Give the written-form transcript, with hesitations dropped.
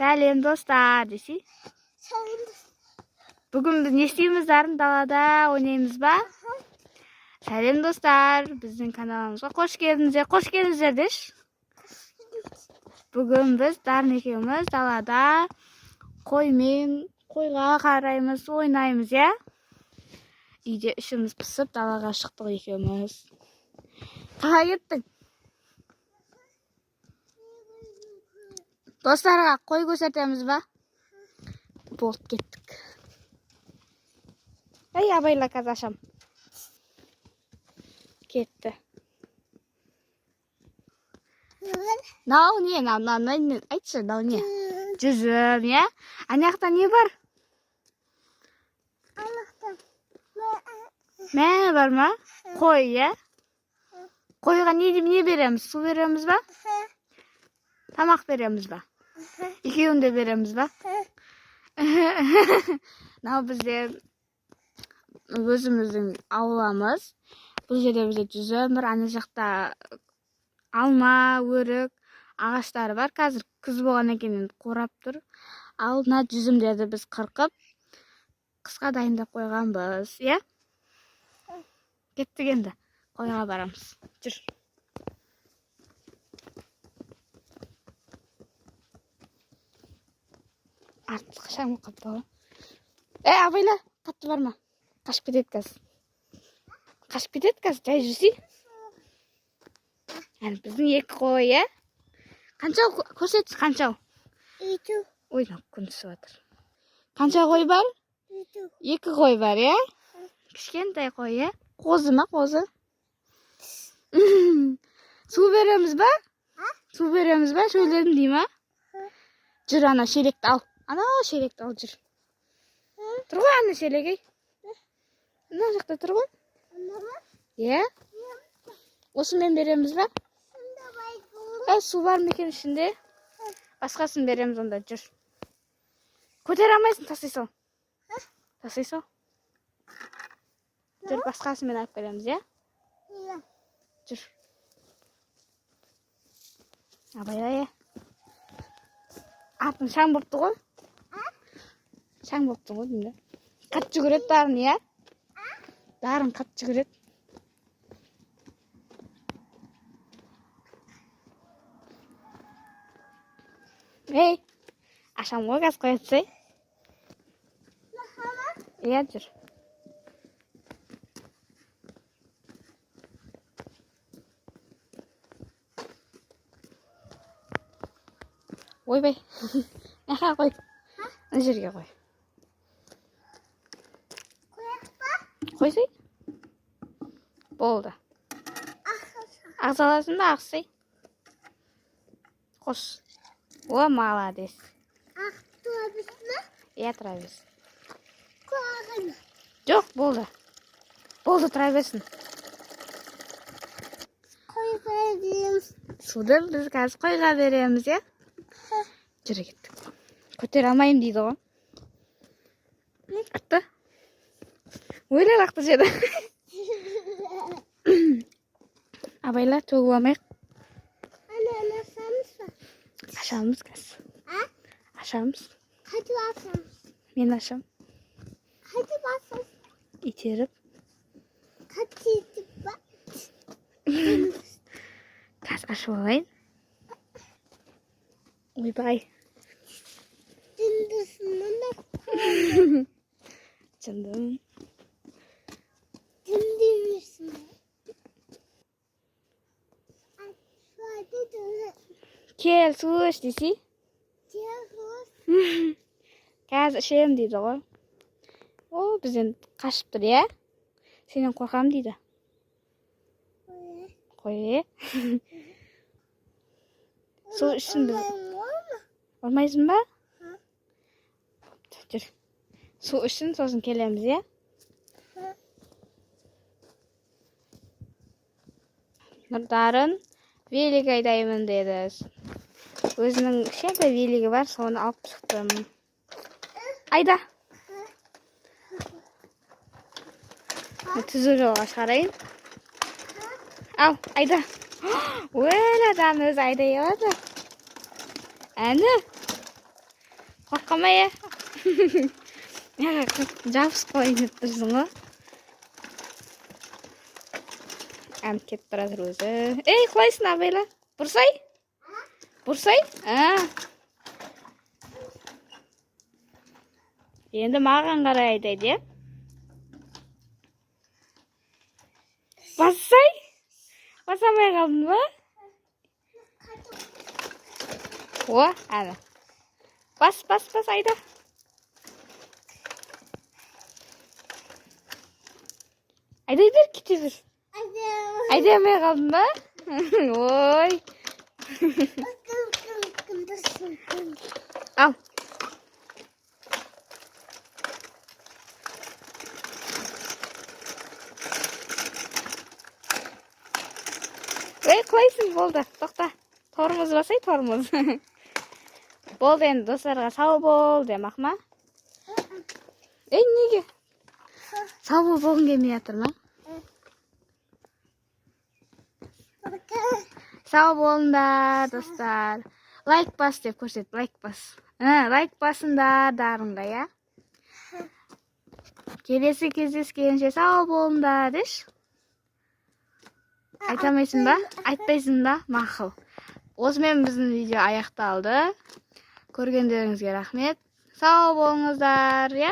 Сәлем достар десе. Бүгін біз не істейміз дарын далада ойнаймыз ба? Сәлем достар, біздің каналымызға қош келдіңіздер. Қош келдіңіздер деші. Бүгін біз дарын екеуміз далада қойға қараймыз, ойнаймыз, я? Үйде ішіміз пысып, далаға шықтық екеуміз. Қаға кеттің? Достарға қой көрсетеміз ба? Болды, кеттік. Ай, абайла қазір ашам. Кетті. Нау не? Айтшы, нау не? Жүзім, я? Анаяқта не бар? Мә бар ма? Қой, я? Қойға не береміз? Су береміз ба? Тамақ береміз ба? Екеуін де береміз ба? Нау бізде өзіміздің ауламыз. Бұл жерде бізде жүзім бар. Ана жақта алма, өрік, ағаштары бар. Қазір күз болған екенін қорап тұр. Ал мына жүзімдерді біз қырқып, қысқа дайындап қойғанбыз, иә? Кеттік енді. Қойға барамыз. Жүр. Артық шаң қапты. Абайла, қатты барма. Қашып кетеді қазір. Қашып кетеді қазір, жай жүрсей. Біздің екі қой, е? Қанша көрсетші, қанша? Ой, күн түсіп жатыр. Қанша қой бар? Екі қой бар, е? Кішкентай қой, е? Қозы ма, қозы? Су береміз ба? Су береміз ба? Шөлдерін дей ма? Жүр, ана шелекті ал. Ана шелекті ал, жүр. Тұр ғой, ана шелек, ей. Ана жақта тұр ғой. Е? Осымен береміз ба? Су бар ма екен ішінде? Басқасын береміз онда, жүр. Көтер алмайсың, тастай сал. Тастай сал. Жүр, басқасымен алып береміз, е? Жүр. Абай, атын шаң бопты ғой? Шаң бопты ғой, деймді. Қатты жүгірет дарын, е? Дарын қатты жүгірет. Ей, ашам ғой қаз қоятсай. Е, жүр. Ойбай, нақа қой. Ана жерге қой. Қойсай. Болды. Ағзаласын ба ақсай? Қош. О, маладес. Ақ тұра берсін ба? Е, тұра берсін. Қоғын. Жоқ, болды. Болды, тұра берсін. Қойға береміз. Суды біз қазір қойға береміз, е? Жүре кеттік. Көтер алмайым дейді ғой. Атты? Ойлар ақты жеді. Абайла, төгіп алмайық. Ана ашамыз ба? Ашамыз қазір. Ашамыз. Қайтып ашамыз? Мен ашам. Қайтып ашамыз? Итеріп. Қатып ба? Қазір ашып алайын. Ойбай. Жындым. Жындымырсың. Кел, су іш десе? Кел, су іш. Қазір ішем дейді ғой. О, бізден қашып тұр, е? Сенен қорқам дейді. Қой, е? Су ішін біз... Olmayızın ba? Жүр. Су үшін сосын келеміз, е? Нұрдарын велик айдаймын деді. Өзінің кішкентай велигі бар, соны алып шықтым. Айда. Түзу жолға шығарайын. Ал, айда. Өл, адам өзі айдай алады. Әні. Korkma ya. Ya jabısıp koyun dep tursun go. Anıp ketip baradır özü. Ey, kulaysın abeyla. Bursay? Bursay? Endi magan qaraydı deydi ya. Bassay? Basamay kaldın mı? O, ana. Bas ayda. Ayda gidiver. Ayda yemeye kaldın mı? Oy. Al. Kulaysın, болды. Toqta. Tormuz basay, tormuz. Болды, endi dostlarga sağ bol demakma. Nege? Sağ bol bolgun kelmey atırma. Sağ bolunдар dostlar. Like bas dep көрсөт, like bas. Like basыңдар дарыңда ya. Келесі кездескенше sağ болыңдар деш. Айтамайсың ба? Айтпайсың да? Мақұл. Осымен біздің видео аяқталды. Көргендеріңізге рахмет. Сау болыңыздар, я?